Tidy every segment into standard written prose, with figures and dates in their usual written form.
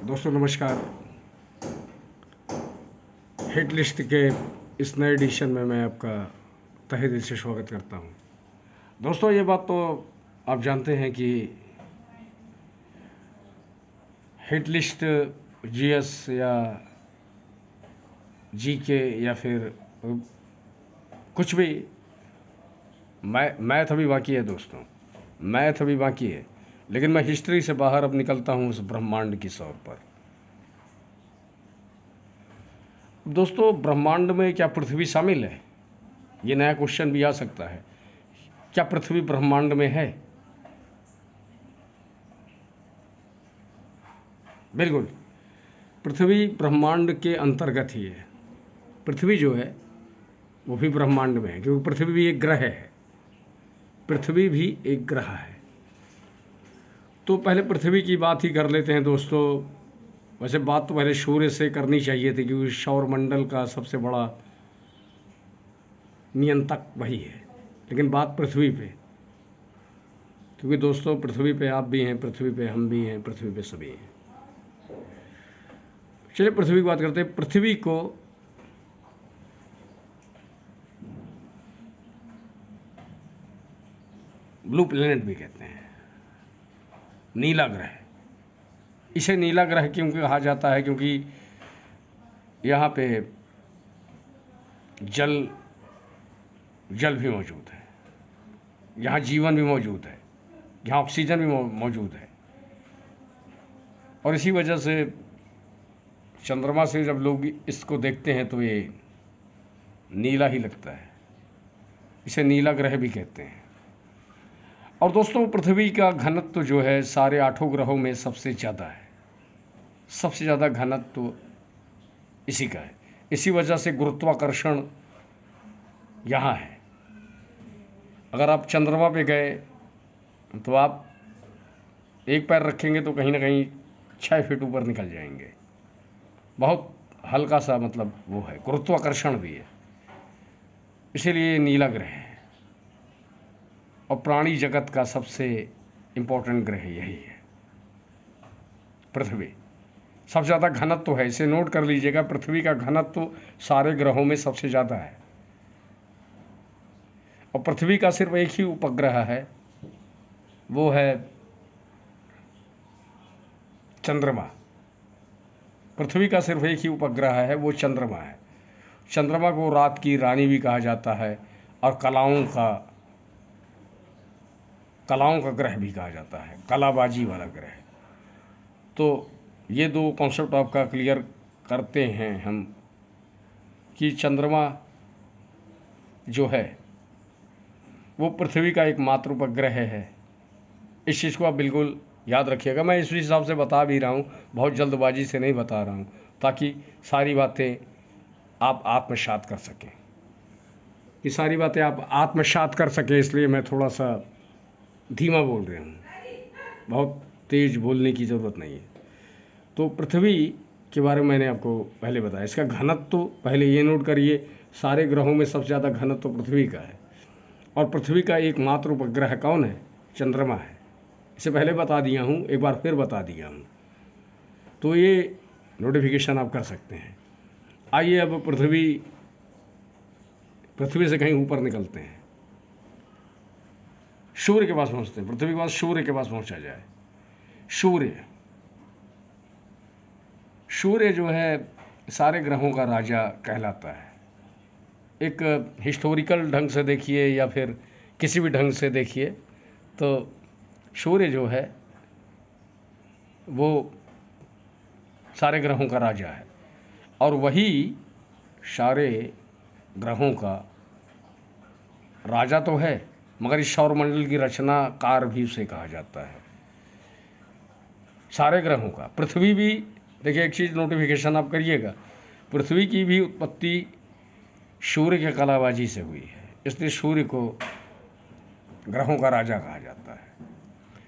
दोस्तों नमस्कार। Hit list के इस नए एडिशन में मैं आपका तहे दिल से स्वागत करता हूं। दोस्तों ये बात तो आप जानते हैं कि हिट लिस्ट जीएस या जीके या फिर कुछ भी मैथ अभी बाकी है दोस्तों, मैथ अभी बाकी है, लेकिन मैं हिस्ट्री से बाहर अब निकलता हूं उस ब्रह्मांड की सौर पर। दोस्तों ब्रह्मांड में क्या पृथ्वी शामिल है? ये नया क्वेश्चन भी आ सकता है। क्या पृथ्वी ब्रह्मांड में है? बिल्कुल, पृथ्वी ब्रह्मांड के अंतर्गत ही है। पृथ्वी जो है वो भी ब्रह्मांड में है, क्योंकि पृथ्वी भी एक ग्रह है। पृथ्वी भी एक ग्रह है। तो पहले पृथ्वी की बात ही कर लेते हैं दोस्तों। वैसे बात तो पहले सूर्य से करनी चाहिए थी, क्योंकि सौरमंडल का सबसे बड़ा नियंत्रक वही है, लेकिन बात पृथ्वी पे, क्योंकि दोस्तों पृथ्वी पे आप भी हैं, पृथ्वी पे हम भी हैं, पृथ्वी पे सभी हैं। चलिए पृथ्वी की बात करते हैं। पृथ्वी को ब्लू प्लेनेट भी कहते हैं, नीला ग्रह। इसे नीला ग्रह क्यों कहा जाता है? क्योंकि यहाँ पे जल भी मौजूद है, यहाँ जीवन भी मौजूद है, यहाँ ऑक्सीजन भी मौजूद है। और इसी वजह से चंद्रमा से जब लोग इसको देखते हैं तो ये नीला ही लगता है, इसे नीला ग्रह भी कहते हैं। और दोस्तों पृथ्वी का घनत्व जो है सारे 8 ग्रहों में सबसे ज़्यादा है। सबसे ज़्यादा घनत्व इसी का है। इसी वजह से गुरुत्वाकर्षण यहाँ है। अगर आप चंद्रमा पे गए तो आप एक पैर रखेंगे तो कहीं ना कहीं 6 फीट ऊपर निकल जाएंगे। बहुत हल्का सा मतलब वो है, गुरुत्वाकर्षण भी है, इसीलिए नीला ग्रह है। और प्राणी जगत का सबसे इम्पोर्टेंट ग्रह यही है, पृथ्वी। सबसे ज़्यादा घनत्व है, इसे नोट कर लीजिएगा। पृथ्वी का घनत्व सारे ग्रहों में सबसे ज़्यादा है। और पृथ्वी का सिर्फ एक ही उपग्रह है, वो है चंद्रमा। पृथ्वी का सिर्फ एक ही उपग्रह है, वो चंद्रमा है। चंद्रमा को रात की रानी भी कहा जाता है और कलाओं का ग्रह भी कहा जाता है, कलाबाजी वाला ग्रह। तो ये दो कॉन्सेप्ट आपका क्लियर करते हैं हम कि चंद्रमा जो है वो पृथ्वी का एक मात्र उपग्रह है। इस चीज़ को आप बिल्कुल याद रखिएगा। मैं इस हिसाब से बता भी रहा हूँ, बहुत जल्दबाजी से नहीं बता रहा हूँ, ताकि सारी बातें आप आत्मसात कर सकें। ये सारी बातें आप आत्मसात कर सकें, इसलिए मैं थोड़ा सा धीमा बोल रहा हूँ, बहुत तेज़ बोलने की ज़रूरत नहीं है। तो पृथ्वी के बारे में मैंने आपको पहले बताया। इसका घनत्व तो पहले ये नोट करिए, सारे ग्रहों में सबसे ज़्यादा घनत्व पृथ्वी का है। और पृथ्वी का एकमात्र उपग्रह कौन है? चंद्रमा है। इसे पहले बता दिया हूँ, एक बार फिर बता दिया हूँ, तो ये नोटिफिकेशन आप कर सकते हैं। आइए अब पृथ्वी से कहीं ऊपर निकलते हैं, सूर्य के पास पहुँचते हैं। पृथ्वी के पास सूर्य के पास पहुँचा जाए। सूर्य जो है सारे ग्रहों का राजा कहलाता है। एक हिस्टोरिकल ढंग से देखिए या फिर किसी भी ढंग से देखिए, तो सूर्य जो है वो सारे ग्रहों का राजा है। और वही सारे ग्रहों का राजा तो है, मगर इस सौरमंडल की रचनाकार भी उसे कहा जाता है, सारे ग्रहों का। पृथ्वी भी देखिए, एक चीज़ नोटिफिकेशन आप करिएगा, पृथ्वी की भी उत्पत्ति सूर्य के कलाबाजी से हुई है, इसलिए सूर्य को ग्रहों का राजा कहा जाता है।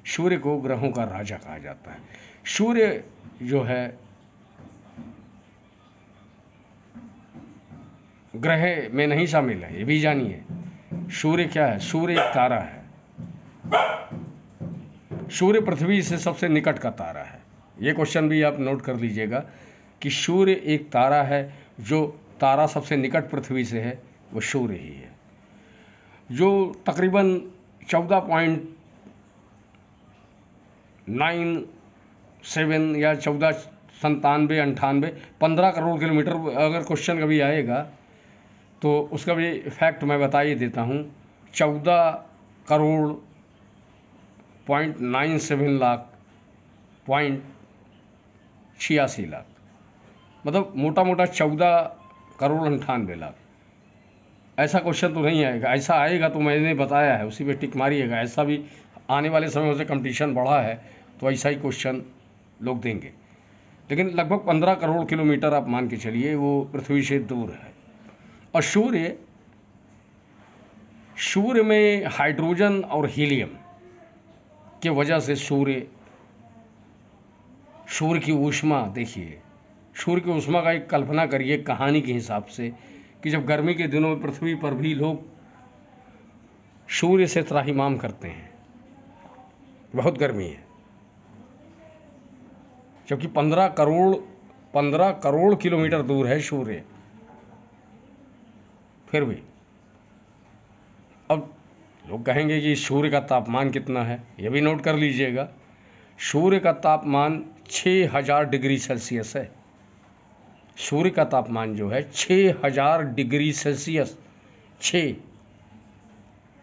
सूर्य को ग्रहों का राजा कहा जाता है। सूर्य जो है ग्रह में नहीं शामिल है, ये भी जानिए। सूर्य क्या है? सूर्य एक तारा है। सूर्य पृथ्वी से सबसे निकट का तारा है। ये क्वेश्चन भी आप नोट कर लीजिएगा कि सूर्य एक तारा है, जो तारा सबसे निकट पृथ्वी से है वो सूर्य ही है, जो तकरीबन 14.97 या 1497 15 करोड़ किलोमीटर, अगर क्वेश्चन कभी आएगा तो उसका भी फैक्ट मैं बता ही देता हूँ। 14 करोड़ 97 लाख 86 लाख, मतलब मोटा मोटा 14 करोड़ 98 लाख। ऐसा क्वेश्चन तो नहीं आएगा, ऐसा आएगा तो मैंने बताया है, उसी पे टिक मारिएगा। ऐसा भी आने वाले समय से कंपटीशन बढ़ा है तो ऐसा ही क्वेश्चन लोग देंगे, लेकिन लगभग 15 करोड़ किलोमीटर आप मान के चलिए वो पृथ्वी से दूर है। और सूर्य में हाइड्रोजन और हीलियम की वजह से सूर्य की ऊष्मा, देखिए सूर्य की ऊष्मा का एक कल्पना करिए कहानी के हिसाब से, कि जब गर्मी के दिनों में पृथ्वी पर भी लोग सूर्य से त्राहिमाम करते हैं, बहुत गर्मी है, जबकि 15 करोड़ किलोमीटर दूर है सूर्य। फिर भी अब लोग कहेंगे कि सूर्य का तापमान कितना है, यह भी नोट कर लीजिएगा। सूर्य का तापमान 6000 डिग्री सेल्सियस है। सूर्य का तापमान जो है 6000 degree Celsius. 6,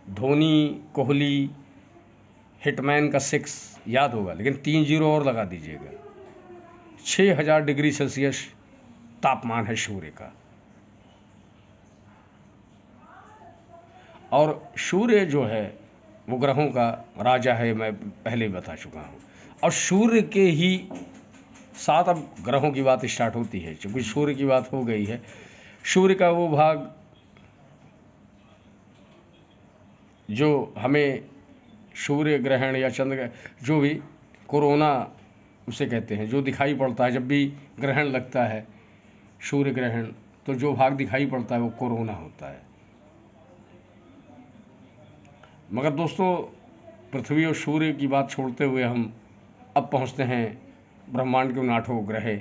Dhoni, Kohli, hitman का 6 याद होगा, लेकिन 3 जीरो और लगा दीजिएगा। 6000 डिग्री सेल्सियस तापमान है सूर्य का। और सूर्य जो है वो ग्रहों का राजा है, मैं पहले बता चुका हूँ। और सूर्य के ही साथ अब ग्रहों की बात स्टार्ट होती है, क्योंकि सूर्य की बात हो गई है। सूर्य का वो भाग जो हमें सूर्य ग्रहण या चंद्र, जो भी कोरोना उसे कहते हैं, जो दिखाई पड़ता है जब भी ग्रहण लगता है, सूर्य ग्रहण, तो जो भाग दिखाई पड़ता है वो कोरोना होता है। मगर दोस्तों, पृथ्वी और सूर्य की बात छोड़ते हुए हम अब पहुंचते हैं ब्रह्मांड के उन 8 ग्रह।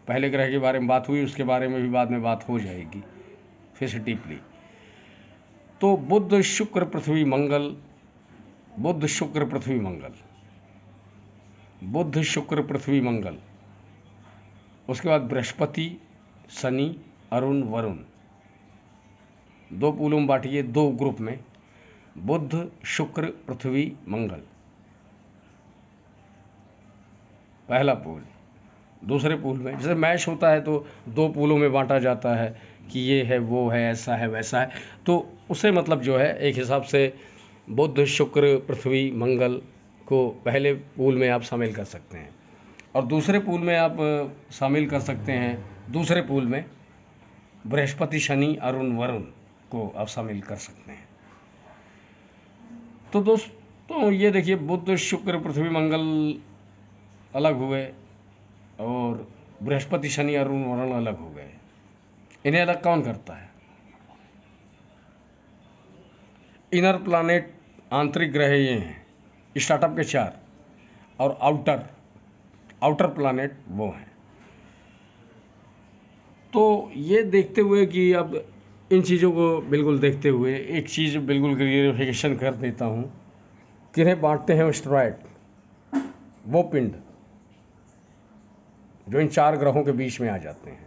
पहले ग्रह के बारे में बात हुई, उसके बारे में भी बाद में बात हो जाएगी फिर से डीपली। तो बुध, शुक्र, पृथ्वी, मंगल, बुध, शुक्र, पृथ्वी, मंगल, बुध, शुक्र, पृथ्वी, मंगल। उसके बाद बृहस्पति, शनि, अरुण, वरुण। 2 पूलों में बांटिए, 2 ग्रुप में, बुध, शुक्र, पृथ्वी, मंगल पहला पूल। दूसरे पूल में जैसे मैच होता है तो 2 पूलों में बांटा जाता है कि ये है, वो है, ऐसा है, वैसा है, तो उसे मतलब जो है एक हिसाब से बुध, शुक्र, पृथ्वी, मंगल को पहले पूल में आप शामिल कर सकते हैं, और दूसरे पूल में आप शामिल कर सकते हैं, दूसरे पूल में बृहस्पति, शनि, अरुण, वरुण को आप शामिल कर सकते हैं। तो दोस्तों ये देखिए, बुध, शुक्र, पृथ्वी, मंगल अलग हुए और बृहस्पति, शनि, अरुण, वरुण अलग हो गए। इन्हें अलग कौन करता है? इनर प्लैनेट, आंतरिक ग्रह ये हैं, स्टार्टअप के 4, और आउटर प्लैनेट वो हैं। तो ये देखते हुए कि अब इन चीज़ों को बिल्कुल देखते हुए एक चीज़ बिल्कुल क्लियरिफिकेशन कर देता हूँ, किन्हें बांटते हैं एस्टेरॉयड, वो पिंड जो इन 4 ग्रहों के बीच में आ जाते हैं।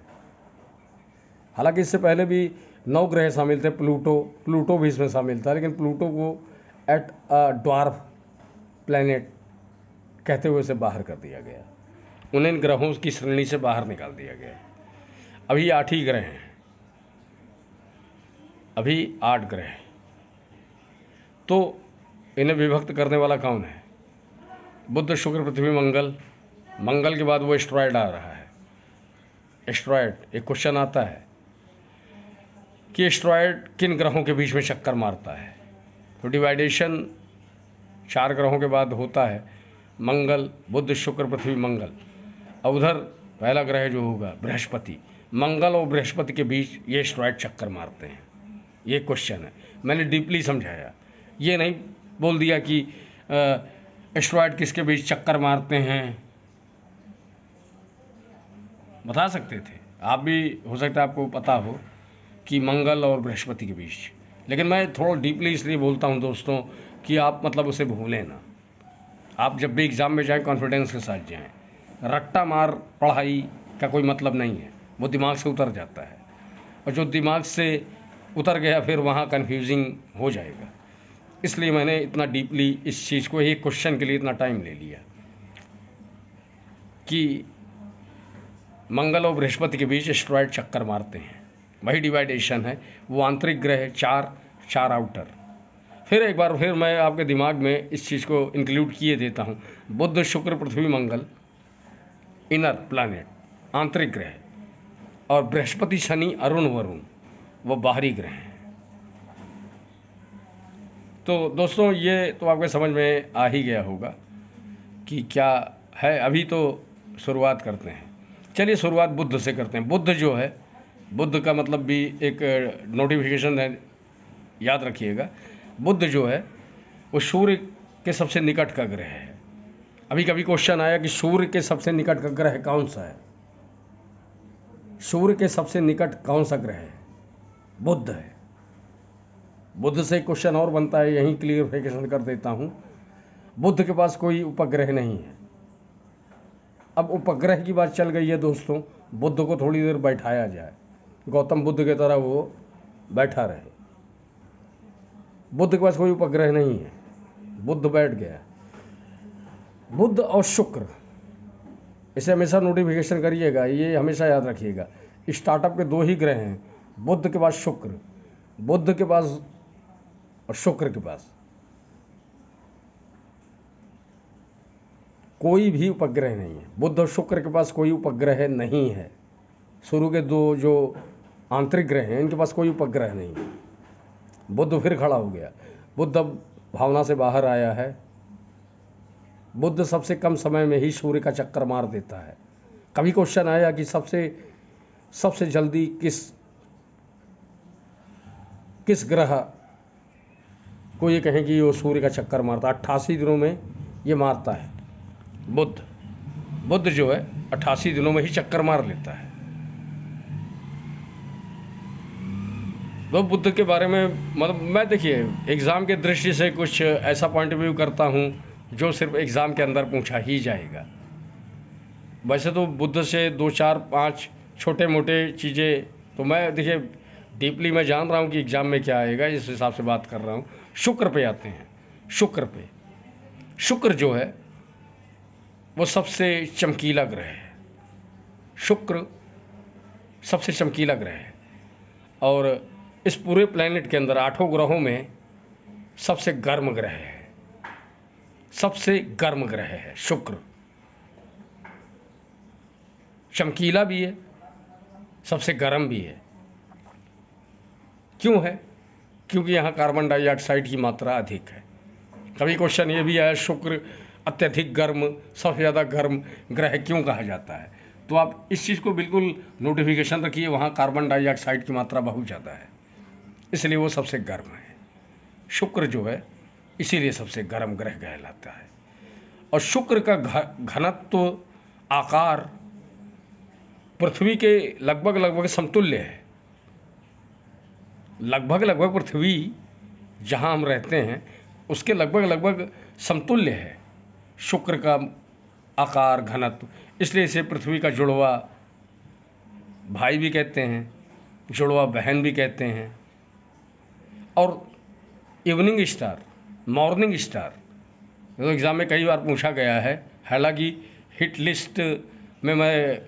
हालांकि इससे पहले भी 9 ग्रह शामिल थे, प्लूटो भी इसमें शामिल था, लेकिन प्लूटो को एट अ ड्वार्फ प्लैनेट कहते हुए उसे बाहर कर दिया गया, उन्हें इन ग्रहों की श्रेणी से बाहर निकाल दिया गया। अभी 8 ही ग्रह हैं, अभी 8 ग्रह। तो इन्हें विभक्त करने वाला कौन है? बुध, शुक्र, पृथ्वी, मंगल। मंगल के बाद वो एस्टेरॉयड आ रहा है। एस्टेरॉयड, एक क्वेश्चन आता है कि एस्टेरॉयड किन ग्रहों के बीच में चक्कर मारता है। तो डिवाइडेशन 4 ग्रहों के बाद होता है, मंगल, बुध, शुक्र, पृथ्वी, मंगल। और उधर पहला ग्रह जो होगा बृहस्पति, मंगल और बृहस्पति के बीच ये एस्टेरॉयड चक्कर मारते हैं। ये क्वेश्चन है, मैंने डीपली समझाया, ये नहीं बोल दिया कि एस्टेरॉयड किसके बीच चक्कर मारते हैं, बता सकते थे, आप भी हो सकता है आपको पता हो कि मंगल और बृहस्पति के बीच। लेकिन मैं थोड़ा डीपली इसलिए बोलता हूँ दोस्तों कि आप मतलब उसे भूलें ना। आप जब भी एग्ज़ाम में जाएं कॉन्फिडेंस के साथ जाएं। रट्टा मार पढ़ाई का कोई मतलब नहीं है, वो दिमाग से उतर जाता है, और जो दिमाग से उतर गया फिर वहाँ कन्फ्यूजिंग हो जाएगा। इसलिए मैंने इतना डीपली इस चीज़ को, एक क्वेश्चन के लिए इतना टाइम ले लिया कि मंगल और बृहस्पति के बीच एस्ट्रॉयड चक्कर मारते हैं, वही डिवाइडेशन है। वो आंतरिक ग्रह है, चार आउटर। फिर एक बार फिर मैं आपके दिमाग में इस चीज़ को इंक्लूड किए देता हूँ। बुध शुक्र पृथ्वी मंगल इनर प्लैनेट, आंतरिक ग्रह, और बृहस्पति शनि अरुण वरुण वो बाहरी ग्रह हैं। तो दोस्तों ये तो आपके समझ में आ ही गया होगा कि क्या है। अभी तो शुरुआत करते हैं। चलिए शुरुआत बुध से करते हैं। बुध जो है, बुध का मतलब भी एक नोटिफिकेशन है, याद रखिएगा। बुध जो है वो सूर्य के सबसे निकट का ग्रह है। अभी कभी क्वेश्चन आया कि सूर्य के सबसे निकट का ग्रह कौन सा है। सूर्य के सबसे निकट कौन सा ग्रह है? बुध है। बुध से क्वेश्चन और बनता है, यहीं क्लियरिफिकेशन कर देता हूं। बुध के पास कोई उपग्रह नहीं है। अब उपग्रह की बात चल गई है दोस्तों, बुध को थोड़ी देर बैठाया जाए, गौतम बुद्ध की तरह वो बैठा रहे। बुध के पास कोई उपग्रह नहीं है, बुध बैठ गया। बुध और शुक्र, इसे हमेशा नोटिफिकेशन करिएगा, ये हमेशा याद रखिएगा। स्टार्टअप के दो ही ग्रह हैं, बुध के पास शुक्र, बुध के पास और शुक्र के पास कोई भी उपग्रह नहीं है। बुध और शुक्र के पास कोई उपग्रह नहीं है। शुरू के दो जो आंतरिक ग्रह हैं इनके पास कोई उपग्रह नहीं है। बुध फिर खड़ा हो गया। बुध अब भावना से बाहर आया है। बुध सबसे कम समय में ही सूर्य का चक्कर मार देता है। कभी क्वेश्चन आया कि सबसे जल्दी किस ग्रह को ये कहें कि वो सूर्य का चक्कर मारता है? 88 दिनों में ये मारता है। बुध जो है 88 दिनों में ही चक्कर मार लेता है। तो बुध के बारे में मतलब मैं, देखिए, एग्ज़ाम के दृष्टि से कुछ ऐसा पॉइंट ऑफ व्यू करता हूँ जो सिर्फ एग्ज़ाम के अंदर पूछा ही जाएगा। वैसे तो बुध से 2 4 5 छोटे मोटे चीज़ें तो मैं, देखिए, डीपली मैं जान रहा हूँ कि एग्ज़ाम में क्या आएगा, इस हिसाब से बात कर रहा हूँ। शुक्र पे आते हैं। शुक्र जो है वो सबसे चमकीला ग्रह है। शुक्र सबसे चमकीला ग्रह है, और इस पूरे प्लैनेट के अंदर 8 ग्रहों में सबसे गर्म ग्रह है। सबसे गर्म ग्रह है शुक्र। चमकीला भी है, सबसे गर्म भी है। क्यों है? क्योंकि यहाँ कार्बन डाइऑक्साइड की मात्रा अधिक है। कभी क्वेश्चन ये भी आया, शुक्र अत्यधिक गर्म, सबसे ज़्यादा गर्म ग्रह क्यों कहा जाता है? तो आप इस चीज़ को बिल्कुल नोटिफिकेशन रखिए, वहाँ कार्बन डाइऑक्साइड की मात्रा बहुत ज़्यादा है, इसलिए वो सबसे गर्म है। शुक्र जो है इसीलिए सबसे गर्म ग्रह कहलाता है। और शुक्र का घनत्व, आकार पृथ्वी के लगभग समतुल्य है। लगभग पृथ्वी जहाँ हम रहते हैं उसके लगभग समतुल्य है शुक्र का आकार, घनत्व। इसलिए इसे पृथ्वी का जुड़वा भाई भी कहते हैं, जुड़वा बहन भी कहते हैं। और इवनिंग स्टार, मॉर्निंग स्टार, तो एग्ज़ाम में कई बार पूछा गया है। हालांकि हिट लिस्ट में मैं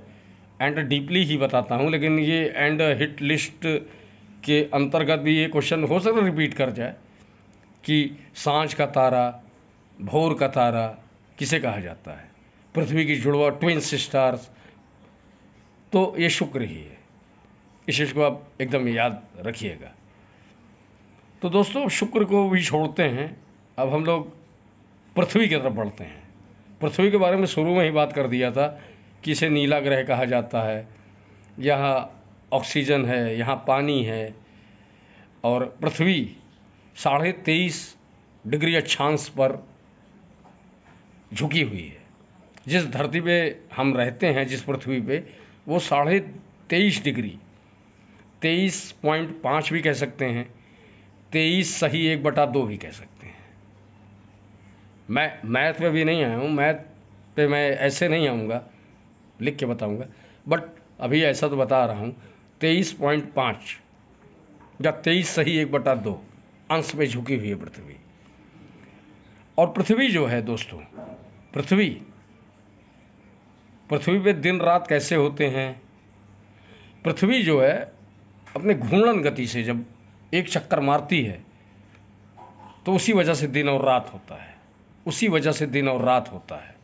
एंड डीपली ही बताता हूँ, लेकिन ये एंड हिट लिस्ट के अंतर्गत भी ये क्वेश्चन हो सकता है रिपीट कर जाए कि सांझ का तारा, भोर का तारा किसे कहा जाता है? पृथ्वी की जुड़वा, ट्विन्स स्टार्स, तो ये शुक्र ही है। इस चीज़ को आप एकदम याद रखिएगा। तो दोस्तों, शुक्र को भी छोड़ते हैं, अब हम लोग पृथ्वी की तरफ बढ़ते हैं। पृथ्वी के बारे में शुरू में ही बात कर दिया था कि इसे नीला ग्रह कहा जाता है। यहाँ ऑक्सीजन है, यहाँ पानी है, और पृथ्वी 23.5 डिग्री अक्षांश पर झुकी हुई है। जिस धरती पे हम रहते हैं, जिस पृथ्वी पे, वो 23.5 डिग्री, 23.5 भी कह सकते हैं, 23 सही 1/2 भी कह सकते हैं। मैं मैथ पे भी नहीं आया हूँ, मैथ पे मैं ऐसे नहीं आऊँगा, लिख के बताऊँगा, बट अभी ऐसा तो बता रहा हूँ। 23.5 या 23 सही 1/2 अंश में झुकी हुई है पृथ्वी। और पृथ्वी जो है दोस्तों, पृथ्वी पे दिन रात कैसे होते हैं? पृथ्वी जो है अपने घूर्णन गति से जब एक चक्कर मारती है तो उसी वजह से दिन और रात होता है, उसी वजह से दिन और रात होता है।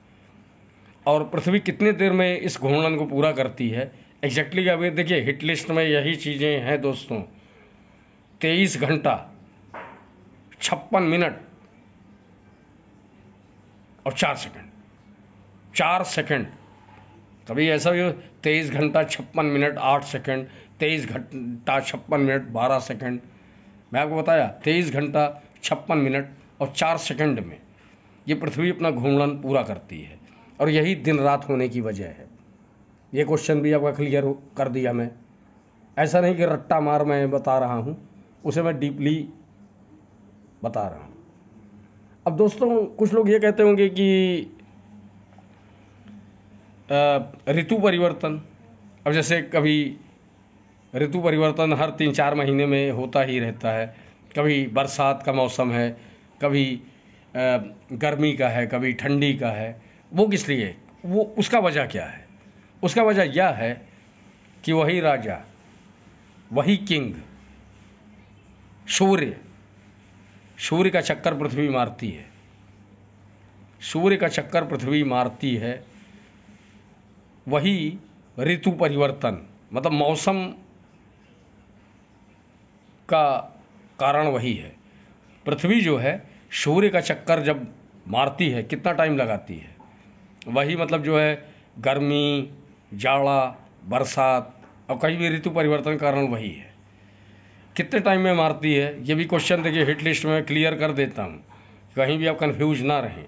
और पृथ्वी कितने देर में इस घूर्णन को पूरा करती है एग्जैक्टली? अभी देखिए हिट लिस्ट में यही चीज़ें हैं दोस्तों। 23 घंटा 56 मिनट और 4 सेकंड, 4 सेकंड। कभी ऐसा भी हो 23 घंटा 56 मिनट 8 सेकंड, 23 घंटा 56 मिनट 12 सेकंड। मैं आपको बताया 23 घंटा 56 मिनट और 4 सेकंड में ये पृथ्वी अपना घूर्णन पूरा करती है, और यही दिन रात होने की वजह है। ये क्वेश्चन भी आपका क्लियर कर दिया मैं, ऐसा नहीं कि रट्टा मार मैं बता रहा हूँ, उसे मैं डीपली बता रहा हूँ। अब दोस्तों कुछ लोग ये कहते होंगे कि ऋतु परिवर्तन, अब जैसे कभी ऋतु परिवर्तन हर 3-4 महीने में होता ही रहता है। कभी बरसात का मौसम है, कभी गर्मी का है, कभी ठंडी का है। वो किस लिए? वो उसका वजह क्या है? उसका वजह यह है कि वही राजा, वही किंग, सूर्य का चक्कर पृथ्वी मारती है, सूर्य का चक्कर पृथ्वी मारती है। वही ऋतु परिवर्तन, मतलब मौसम का कारण वही है। पृथ्वी जो है सूर्य का चक्कर जब मारती है कितना टाइम लगाती है, वही मतलब जो है गर्मी, जाड़ा, बरसात और कहीं भी ऋतु परिवर्तन का कारण वही है। कितने टाइम में मारती है ये भी क्वेश्चन देखिए हिट लिस्ट में क्लियर कर देता हूँ, कहीं भी आप कंफ्यूज ना रहें।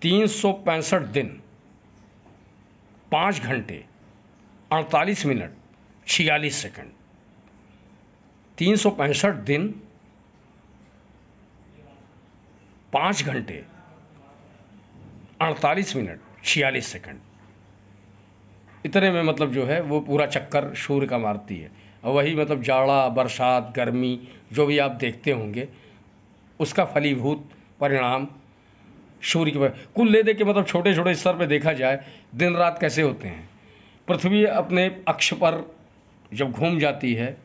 365 दिन 5 घंटे 48 मिनट 46 सेकंड। 365 दिन 5 घंटे 48 मिनट 46 सेकंड, इतने में मतलब जो है वो पूरा चक्कर सूर्य का मारती है। और वही मतलब जाड़ा, बरसात, गर्मी जो भी आप देखते होंगे उसका फलीभूत परिणाम सूर्य के कुल ले दे के मतलब छोटे छोटे स्तर पे देखा जाए दिन रात कैसे होते हैं। पृथ्वी अपने अक्ष पर जब घूम जाती है,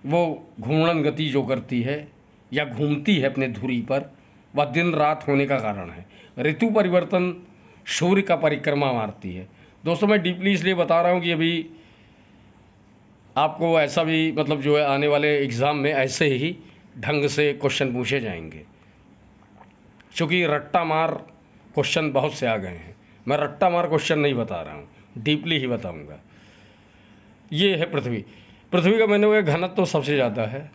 वो घूर्णन गति जो करती है या घूमती है अपने धुरी पर, वह दिन रात होने का कारण है। ऋतु परिवर्तन सूर्य का परिक्रमा मारती है। दोस्तों मैं डीपली इसलिए बता रहा हूँ कि अभी आपको ऐसा भी मतलब जो है आने वाले एग्ज़ाम में ऐसे ही ढंग से क्वेश्चन पूछे जाएंगे, क्योंकि रट्टा मार क्वेश्चन बहुत से आ गए हैं। मैं रट्टा मार क्वेश्चन नहीं बता रहा हूँ, डीपली ही बताऊँगा। ये है पृथ्वी का मैंने घनत्व तो सबसे ज़्यादा है,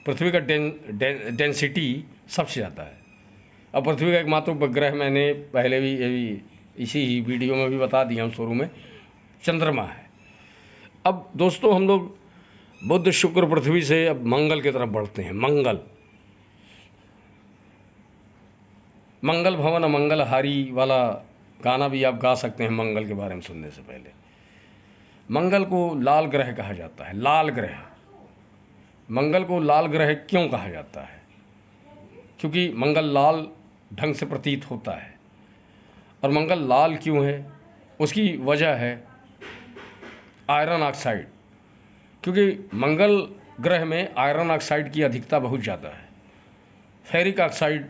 पृथ्वी का डेंसिटी सबसे ज़्यादा है। अब पृथ्वी का एकमात्र उपग्रह मैंने पहले भी इसी ही वीडियो में भी बता दिया हूँ शुरू में, चंद्रमा है। अब दोस्तों हम लोग बुध शुक्र पृथ्वी से अब मंगल की तरफ बढ़ते हैं। मंगल भवन मंगलहारी वाला गाना भी आप गा सकते हैं मंगल के बारे में सुनने से पहले। मंगल को लाल ग्रह कहा जाता है, लाल ग्रह। मंगल को लाल ग्रह क्यों कहा जाता है? क्योंकि मंगल लाल ढंग से प्रतीत होता है। और मंगल लाल क्यों है? उसकी वजह है आयरन ऑक्साइड, क्योंकि मंगल ग्रह में आयरन ऑक्साइड की अधिकता बहुत ज़्यादा है। Ferric oxide,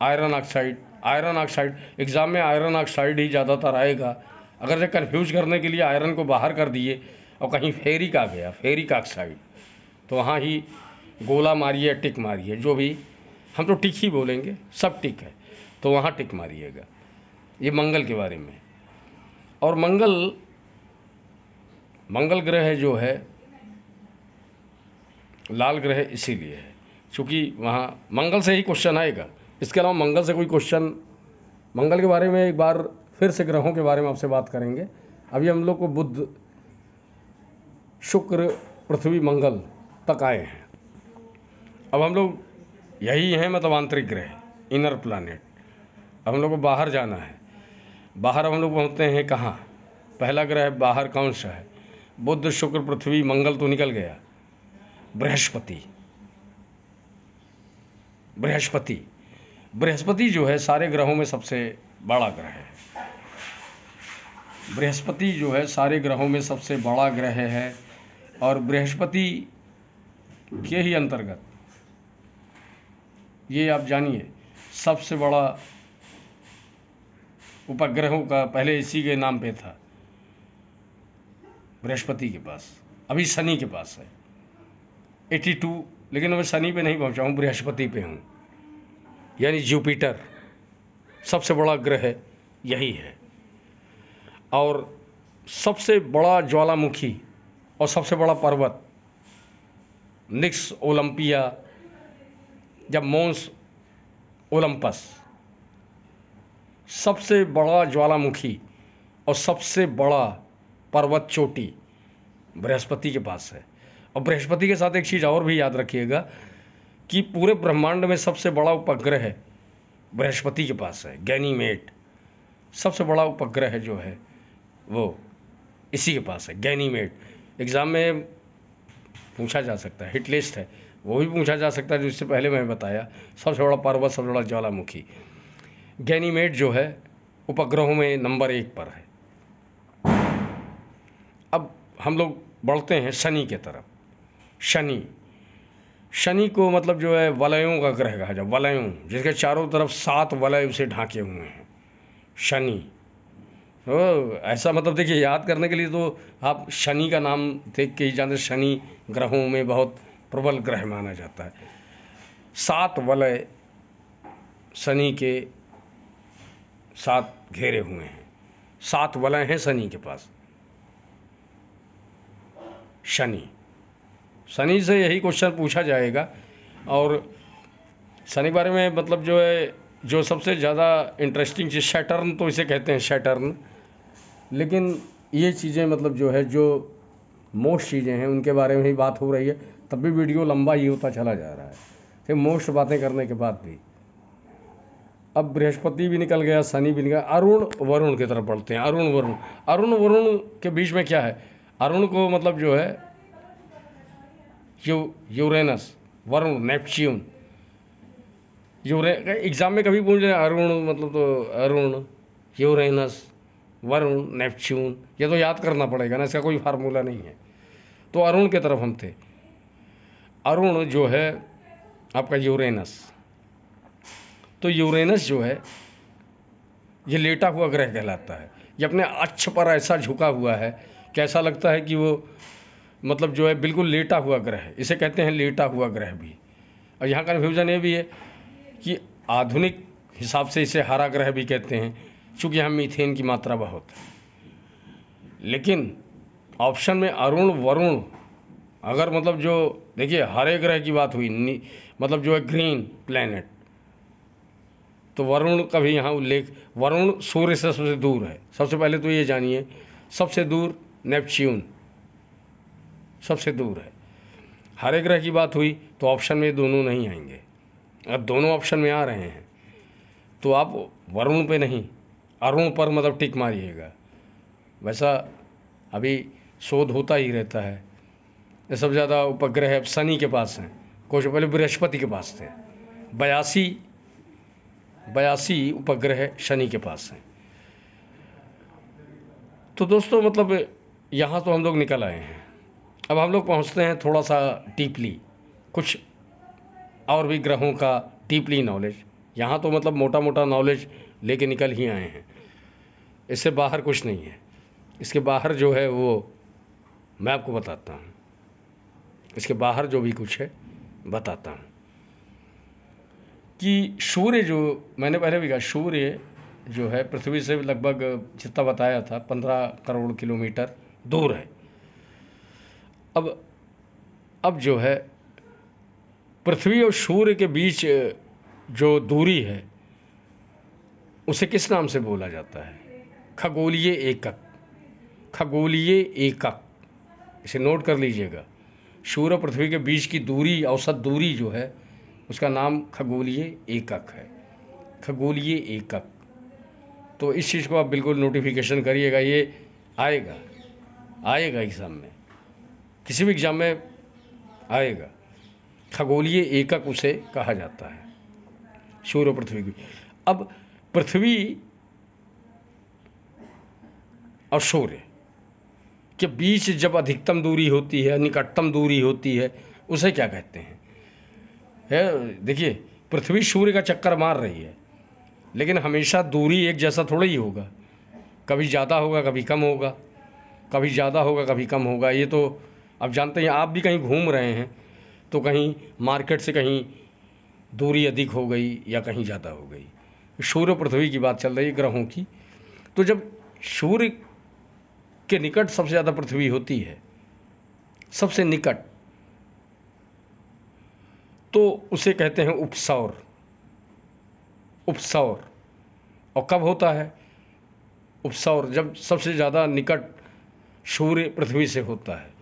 iron oxide exam में आयरन ऑक्साइड ही ज़्यादातर आएगा। अगर से कन्फ्यूज करने के लिए आयरन को बाहर कर दिए और कहीं फेरिक आ गया, फेरिक ऑक्साइड, तो वहाँ ही गोला मारिए, टिक मारिए, जो भी हम तो टिक ही बोलेंगे, सब टिक है, तो वहाँ टिक मारिएगा। ये मंगल के बारे में। और मंगल ग्रह जो है लाल ग्रह इसीलिए है क्योंकि वहाँ मंगल से ही क्वेश्चन आएगा। इसके अलावा मंगल से कोई क्वेश्चन, मंगल के बारे में एक बार फिर से ग्रहों के बारे में आपसे बात करेंगे। अभी हम लोग को बुध, शुक्र, पृथ्वी, मंगल तक आए हैं। अब हम लोग यही हैं, मतलब आंतरिक ग्रह, इनर प्लैनेट। अब हम लोग को बाहर जाना है। बाहर हम लोग पहुँचते हैं कहाँ? पहला ग्रह बाहर कौन सा है? बुध, शुक्र, पृथ्वी, मंगल तो निकल गया। बृहस्पति। बृहस्पति बृहस्पति जो है सारे ग्रहों में सबसे बड़ा ग्रह है। बृहस्पति जो है सारे ग्रहों में सबसे बड़ा ग्रह है। और बृहस्पति के ही अंतर्गत ये आप जानिए सबसे बड़ा उपग्रहों का पहले इसी के नाम पे था, बृहस्पति के पास। अभी शनि के पास है 82, लेकिन मैं शनि पे नहीं पहुंचा हूँ, बृहस्पति पे हूँ, यानी जुपिटर। सबसे बड़ा ग्रह यही है। और सबसे बड़ा ज्वालामुखी और सबसे बड़ा पर्वत निक्स ओलंपिया या मोन्स ओलंपस, सबसे बड़ा ज्वालामुखी और सबसे बड़ा पर्वत चोटी बृहस्पति के पास है। और बृहस्पति के साथ एक चीज़ और भी याद रखिएगा कि पूरे ब्रह्मांड में सबसे बड़ा उपग्रह बृहस्पति के पास है, गैनीमेड। सबसे बड़ा उपग्रह जो है वो इसी के पास है, गैनीमेड। एग्ज़ाम में पूछा जा सकता है, हिट लिस्ट है, वो भी पूछा जा सकता है, जो इससे पहले मैं बताया। सबसे बड़ा पर्वत, सबसे बड़ा ज्वालामुखी गैनीमेड जो है उपग्रहों में नंबर 1 पर है। अब हम लोग बढ़ते हैं शनि के तरफ। शनि को मतलब जो है वलयों का ग्रह कहा जाए, वलयों, जिसके चारों तरफ 7 वलय उसे ढांके हुए हैं, शनि। तो ऐसा मतलब देखिए, याद करने के लिए तो आप शनि का नाम देख के ही जानते, शनि ग्रहों में बहुत प्रबल ग्रह माना जाता है। 7 वलय शनि के साथ घेरे हुए हैं, 7 वलय हैं शनि के पास। शनि से यही क्वेश्चन पूछा जाएगा। और शनि बारे में मतलब जो है, जो सबसे ज़्यादा इंटरेस्टिंग चीज़, सैटर्न तो इसे कहते हैं, सैटर्न। लेकिन ये चीज़ें मतलब जो है, जो मोस्ट चीज़ें हैं उनके बारे में ही बात हो रही है, तब भी वीडियो लंबा ही होता चला जा रहा है, फिर मोस्ट बातें करने के बाद भी। अब बृहस्पति भी निकल गया, शनि भी निकल, अरुण वरुण की तरफ बढ़ते हैं। अरुण वरुण के बीच में क्या है? अरुण को मतलब जो है यूरेनस, वरुण नेपच्यून। एग्जाम में कभी पूछ रहे अरुण मतलब, तो अरुण, यूरेनस, वरुण, नेपच्यून, ये तो याद करना पड़ेगा ना, इसका कोई फार्मूला नहीं है। तो अरुण के तरफ हम थे। अरुण जो है आपका यूरेनस। तो यूरेनस जो है ये लेटा हुआ ग्रह कहलाता है। ये अपने अक्ष पर ऐसा झुका हुआ है कि ऐसा लगता है कि वो मतलब जो है बिल्कुल लेटा हुआ ग्रह है, इसे कहते हैं लेटा हुआ ग्रह भी। और यहाँ कन्फ्यूजन ये भी है कि आधुनिक हिसाब से इसे हरा ग्रह भी कहते हैं, चूँकि यहाँ मीथेन की मात्रा बहुत है। लेकिन ऑप्शन में अरुण वरुण, अगर मतलब जो देखिए हरे ग्रह की बात हुई, मतलब जो है ग्रीन प्लैनेट, तो वरुण का भी यहाँ उल्लेख। वरुण सूर्य से सबसे दूर है। सबसे पहले तो ये जानिए, सबसे दूर नेपच्यून सबसे दूर है। हरे ग्रह की बात हुई तो ऑप्शन में दोनों नहीं आएंगे। अब दोनों ऑप्शन में आ रहे हैं तो आप वरुण पे नहीं, अरुण पर मतलब टिक मारिएगा। वैसा अभी शोध होता ही रहता है। ये सब ज़्यादा उपग्रह अब शनि के पास हैं, कुछ पहले बृहस्पति के पास थे। 82 उपग्रह शनि के पास हैं। तो दोस्तों मतलब यहाँ तो हम लोग निकल आए हैं। अब हम लोग पहुँचते हैं थोड़ा सा डीपली, कुछ और भी ग्रहों का डीपली नॉलेज। यहाँ तो मतलब मोटा मोटा नॉलेज लेके निकल ही आए हैं, इससे बाहर कुछ नहीं है। इसके बाहर जो है वो मैं आपको बताता हूँ, इसके बाहर जो भी कुछ है बताता हूँ। कि सूर्य जो मैंने पहले भी कहा, सूर्य जो है पृथ्वी से लगभग जितना बताया था 15 करोड़ किलोमीटर दूर है। अब जो है पृथ्वी और सूर्य के बीच जो दूरी है उसे किस नाम से बोला जाता है? खगोलीय एकक, खगोलीय एकक, इसे नोट कर लीजिएगा। सूर्य और पृथ्वी के बीच की दूरी, औसत दूरी जो है, उसका नाम खगोलीय एकक है, खगोलीय एकक। तो इस चीज़ को आप बिल्कुल नोटिफिकेशन करिएगा, ये आएगा, आएगा एग्ज़ाम में, किसी भी एग्ज़ाम में आएगा। खगोलीय एकक उसे कहा जाता है, सूर्य और पृथ्वी की। अब पृथ्वी और सूर्य के बीच जब अधिकतम दूरी होती है, निकटतम दूरी होती है, उसे क्या कहते हैं? देखिए, पृथ्वी सूर्य का चक्कर मार रही है, लेकिन हमेशा दूरी एक जैसा थोड़ा ही होगा, कभी ज़्यादा होगा, कभी कम होगा, कभी ज़्यादा होगा, कभी कम होगा। ये तो आप जानते हैं। आप भी कहीं घूम रहे हैं तो कहीं मार्केट से कहीं दूरी अधिक हो गई या कहीं ज़्यादा हो गई। सूर्य पृथ्वी की बात चल रही है, ग्रहों की। तो जब सूर्य के निकट सबसे ज़्यादा पृथ्वी होती है, सबसे निकट, तो उसे कहते हैं उपसौर, उपसौर। और कब होता है उपसौर? जब सबसे ज़्यादा निकट सूर्य पृथ्वी से होता है।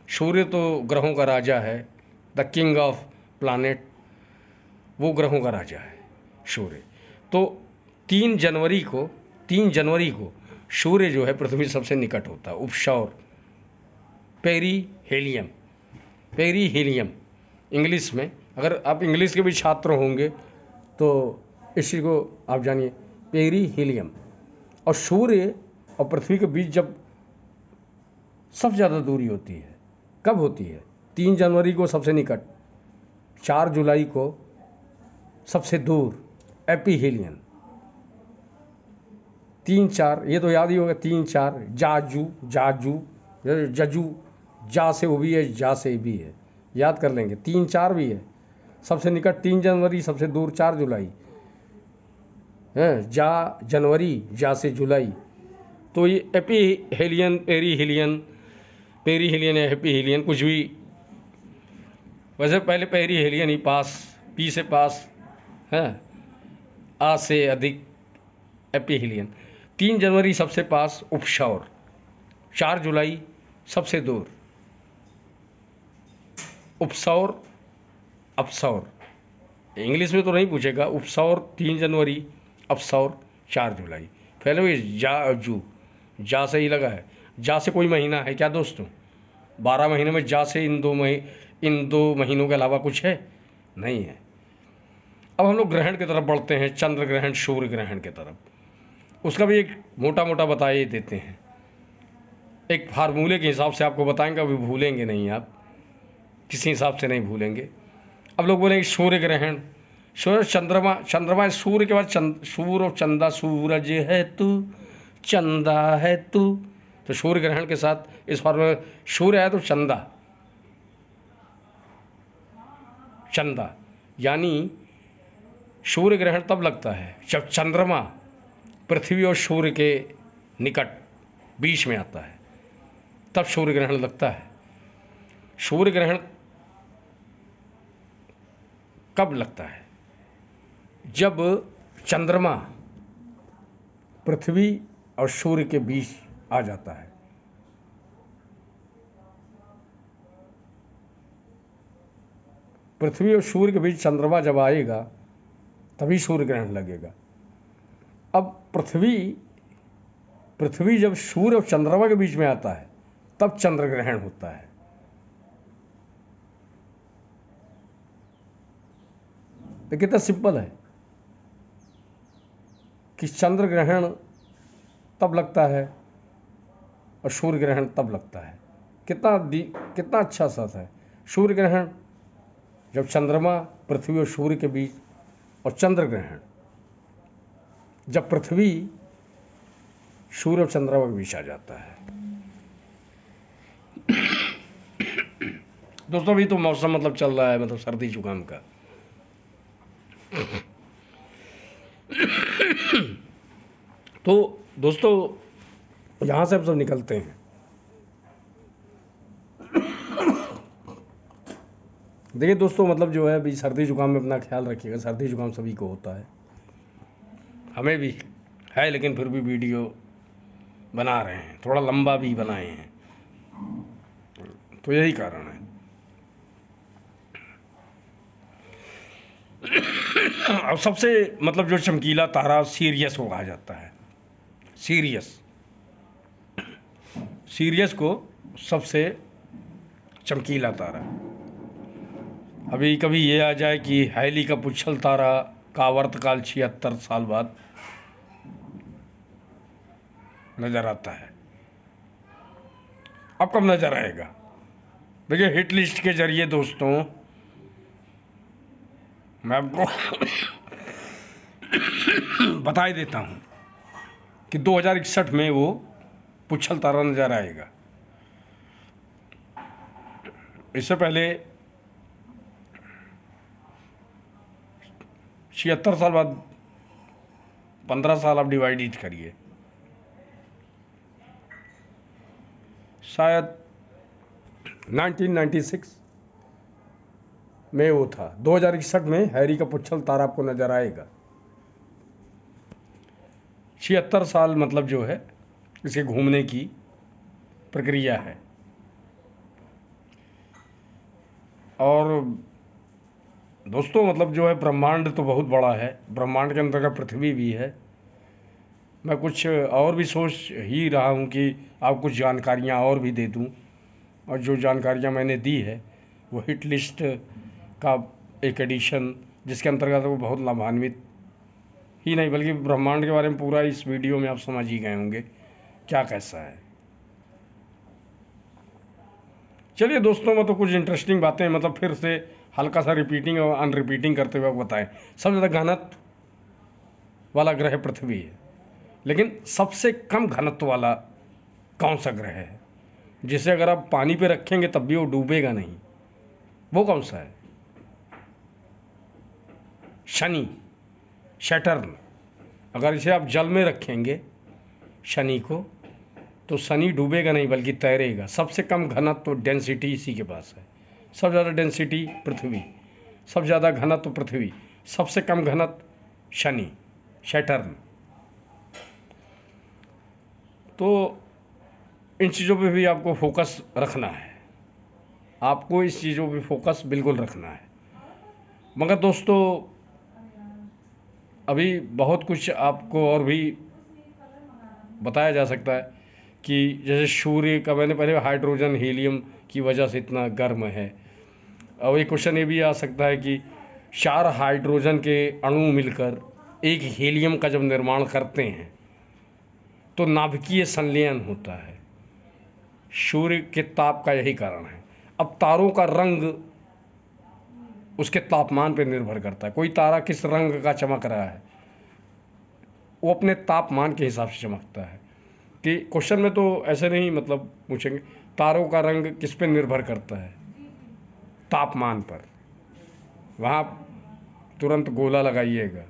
सूर्य तो ग्रहों का राजा है, द किंग ऑफ प्लानेट, वो ग्रहों का राजा है सूर्य। तो 3 जनवरी को सूर्य जो है पृथ्वी सबसे निकट होता है, उपसौर, पेरीहेलियम, पेरीहेलियम इंग्लिश में। अगर आप इंग्लिश के भी छात्र होंगे तो इसी को आप जानिए, पेरीहेलियम। और सूर्य और पृथ्वी के बीच जब सबसे ज़्यादा दूरी होती है, कब होती है? 3 जनवरी को सबसे निकट, 4 जुलाई को सबसे दूर, एपीहेलियन। 3-4, ये तो याद ही होगा, 3-4, जाजू, जाजू, जजू, जा से वो भी है, जा से भी है, याद कर लेंगे। 3-4 भी है, सबसे निकट 3 जनवरी, सबसे दूर 4 जुलाई है, जा जनवरी, जा से जुलाई। तो ये एपीहेलियन, पेरीहेलियन, पेरीहेलियन या एपीहेलियन, कुछ भी। वैसे पहले पेरीहेलियन ही पास, पी से पास है, आ से अधिक, एपीहेलियन। 3 जनवरी सबसे पास, उपसौर। 4 जुलाई सबसे दूर, उपसौर, अपसौर। इंग्लिश में तो नहीं पूछेगा, उपसौर 3 जनवरी, अपसौर 4 जुलाई। पहले भी जाजू, जा से ही लगा है। जा से कोई महीना है क्या दोस्तों? 12 महीने में जा से इन दो महीनों के अलावा कुछ है? नहीं है। अब हम लोग ग्रहण की तरफ बढ़ते हैं, चंद्र ग्रहण, सूर्य ग्रहण की तरफ। उसका भी एक मोटा मोटा बता ही देते हैं, एक फार्मूले के हिसाब से आपको बताएंगे, अभी भूलेंगे नहीं आप, किसी हिसाब से नहीं भूलेंगे। अब लोग बोलेंगे सूर्य ग्रहण, सूर्य चंद्रमा, चंद्रमा सूर्य के बाद सूर्य और चंदा, सूरज है तू, चंदा है तू। तो सूर्य ग्रहण के साथ इस फार्मूले, सूर्य है तो चंदा, चंदा, यानी सूर्य ग्रहण तब लगता है जब चंद्रमा पृथ्वी और सूर्य के निकट बीच में आता है, तब सूर्य ग्रहण लगता है। सूर्य ग्रहण कब लगता है? जब चंद्रमा पृथ्वी और सूर्य के बीच आ जाता है। पृथ्वी और सूर्य के बीच चंद्रमा जब आएगा तभी सूर्य ग्रहण लगेगा। अब पृथ्वी जब सूर्य और चंद्रमा के बीच में आता है तब चंद्र ग्रहण होता है। तो कितना सिंपल है कि चंद्र ग्रहण तब लगता है और सूर्य ग्रहण तब लगता है। कितना अच्छा साथ है। सूर्य ग्रहण जब चंद्रमा पृथ्वी और सूर्य के बीच, और चंद्र ग्रहण जब पृथ्वी सूर्य और चंद्रमा के बीच आ जाता है। दोस्तों अभी तो मौसम मतलब चल रहा है, मतलब सर्दी जुकाम का। तो दोस्तों यहाँ से हम सब निकलते हैं। देखिए दोस्तों, मतलब जो है अभी सर्दी जुकाम में अपना ख्याल रखिएगा। सर्दी जुकाम सभी को होता है, हमें भी है, लेकिन फिर भी वीडियो बना रहे हैं, थोड़ा लंबा भी बनाए हैं, तो यही कारण है। अब सबसे मतलब जो चमकीला तारा सीरियस को कहा जाता है। सीरियस को सबसे चमकीला तारा। अभी कभी ये आ जाए कि हैली का पुच्छल तारा का आवर्तकाल 76 साल बाद नजर आता है। अब कब नजर आएगा? देखिए, हिट लिस्ट के जरिए दोस्तों मैं आपको बता ही देता हूं कि 2061 में वो पुच्छल तारा नजर आएगा। इससे पहले 76 साल बाद 15 साल आप डिवाइड करिए, शायद 1996 में वो था। 2061 में हैरी का पुच्छल तारा आपको नजर आएगा। 76 साल मतलब जो है इसे घूमने की प्रक्रिया है। और दोस्तों मतलब जो है ब्रह्मांड तो बहुत बड़ा है, ब्रह्मांड के अंतर्गत पृथ्वी भी है। मैं कुछ और भी सोच ही रहा हूँ कि आप कुछ जानकारियाँ और भी दे दूँ, और जो जानकारियाँ मैंने दी है वो हिट लिस्ट का एक एडिशन, जिसके अंतर्गत वो बहुत लाभान्वित ही नहीं बल्कि ब्रह्मांड के बारे में पूरा इस वीडियो में आप समझ ही गए होंगे क्या कैसा है। चलिए दोस्तों, मैं तो कुछ इंटरेस्टिंग बातें मतलब फिर से हल्का सा रिपीटिंग और अनरिपीटिंग करते हुए बताएं। सबसे ज़्यादा घनत्व वाला ग्रह पृथ्वी है, लेकिन सबसे कम घनत्व वाला कौन सा ग्रह है जिसे अगर आप पानी पे रखेंगे तब भी वो डूबेगा नहीं? वो कौन सा है? शनि, सैटर्न। अगर इसे आप जल में रखेंगे शनि को तो शनि डूबेगा नहीं बल्कि तैरेगा। सबसे कम घनत्व तो डेंसिटी इसी के पास है। सबसे ज़्यादा डेंसिटी पृथ्वी, सबसे ज़्यादा घनत्व पृथ्वी, सबसे कम घनत्व शनि, सैटर्न। तो इन चीज़ों पे भी आपको फोकस रखना है, आपको इस चीज़ों पे फोकस बिल्कुल रखना है। मगर दोस्तों अभी बहुत कुछ आपको और भी बताया जा सकता है कि जैसे सूर्य का, मैंने पहले हाइड्रोजन हीलियम की वजह से इतना गर्म है। और एक क्वेश्चन ये भी आ सकता है कि 4 हाइड्रोजन के अणु मिलकर एक हीलियम का जब निर्माण करते हैं तो नाभिकीय संलयन होता है। सूर्य के ताप का यही कारण है। अब तारों का रंग उसके तापमान पर निर्भर करता है। कोई तारा किस रंग का चमक रहा है वो अपने तापमान के हिसाब से चमकता है। कि क्वेश्चन में तो ऐसे नहीं मतलब पूछेंगे तारों का रंग किस पे निर्भर करता है? तापमान पर। वहाँ तुरंत गोला लगाइएगा,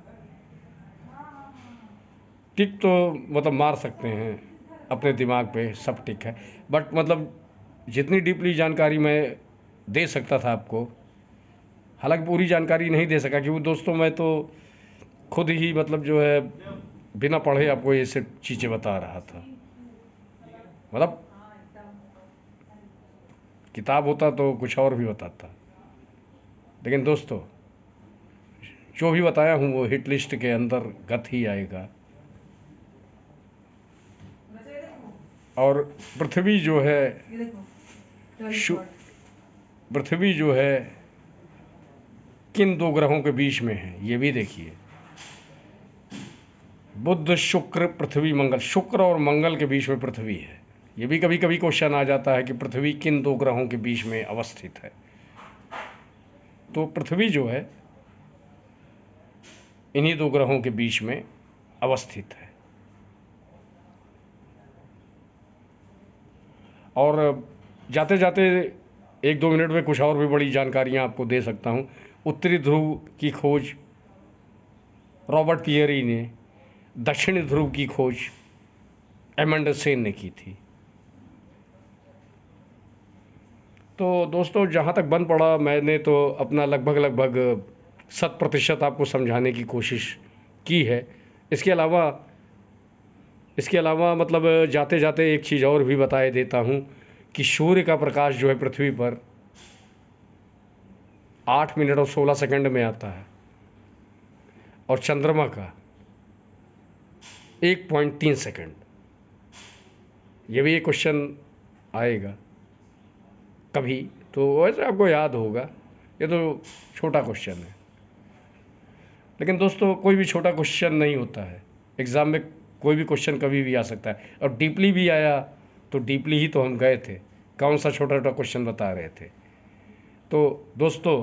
टिक तो मतलब मार सकते हैं अपने दिमाग पे, सब टिक है। बट मतलब जितनी डीपली जानकारी मैं दे सकता था आपको, हालांकि पूरी जानकारी नहीं दे सका क्योंकि दोस्तों मैं तो खुद ही मतलब जो है बिना पढ़े आपको ये सब चीज़ें बता रहा था। मतलब किताब होता तो कुछ और भी बताता। लेकिन दोस्तों जो भी बताया हूँ वो हिट लिस्ट के अंतर्गत ही आएगा। और पृथ्वी जो है पृथ्वी जो है किन 2 ग्रहों के बीच में है ये भी देखिए। बुध, शुक्र, पृथ्वी, मंगल। शुक्र और मंगल के बीच में पृथ्वी है। ये भी कभी कभी क्वेश्चन आ जाता है कि पृथ्वी किन 2 ग्रहों के बीच में अवस्थित है। तो पृथ्वी जो है इन्हीं 2 ग्रहों के बीच में अवस्थित है। और जाते जाते 1-2 मिनट में कुछ और भी बड़ी जानकारियां आपको दे सकता हूं। उत्तरी ध्रुव की खोज रॉबर्ट पियरी ने, दक्षिणी ध्रुव की खोज एमंडर सेन ने की थी। तो दोस्तों जहाँ तक बन पड़ा मैंने तो अपना लगभग 100% आपको समझाने की कोशिश की है। इसके अलावा इसके अलावा मतलब जाते जाते एक चीज़ और भी बता देता हूँ कि सूर्य का प्रकाश जो है पृथ्वी पर 8 मिनट और 16 सेकंड में आता है और चंद्रमा का 1.3 सेकंड। ये भी एक क्वेश्चन आएगा कभी, तो वैसे आपको याद होगा, ये तो छोटा क्वेश्चन है। लेकिन दोस्तों कोई भी छोटा क्वेश्चन नहीं होता है, एग्ज़ाम में कोई भी क्वेश्चन कभी भी आ सकता है, और डीपली भी आया तो डीपली ही तो हम गए थे, कौन सा छोटा छोटा क्वेश्चन बता रहे थे। तो दोस्तों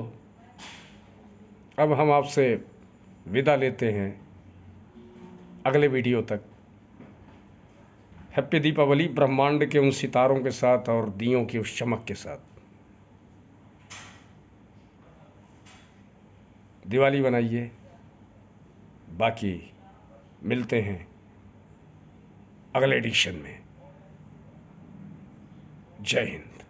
अब हम आपसे विदा लेते हैं अगले वीडियो तक। हैप्पी दीपावली, ब्रह्मांड के उन सितारों के साथ और दियों की उस चमक के साथ। दिवाली बनाइए। बाकी मिलते हैं अगले एडिशन में। जय हिंद।